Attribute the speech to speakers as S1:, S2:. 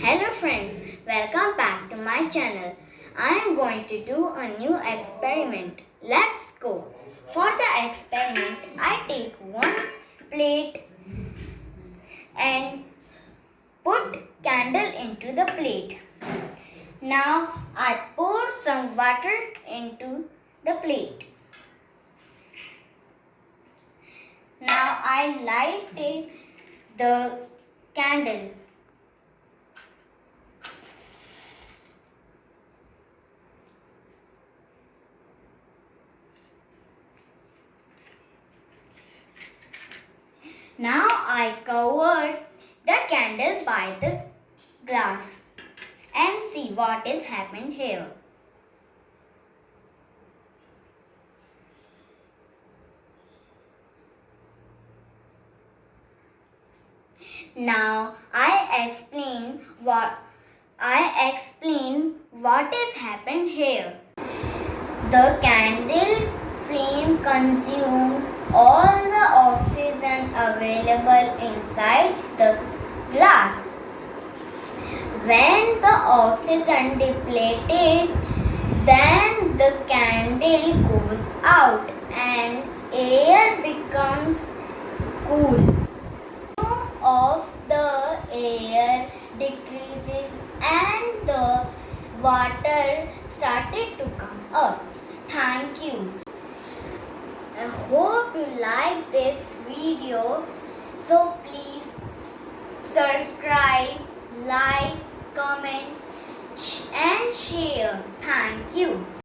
S1: Hello friends, welcome back to my channel. I am going to do a new experiment. Let's go. For the experiment, I take one plate and put candle into the plate. Now I pour some water into the plate. Now I light the candle. Now I covered the candle by the glass and see what is happened here. Now I explain what is happened here. The candle flame consumed all the oxygen available inside the glass. When the oxygen depleted, then the candle goes out and air becomes cool. Of the air decreases and the water started to come up. Thank you. I hope you like this video. So please subscribe, like, comment and share. Thank you.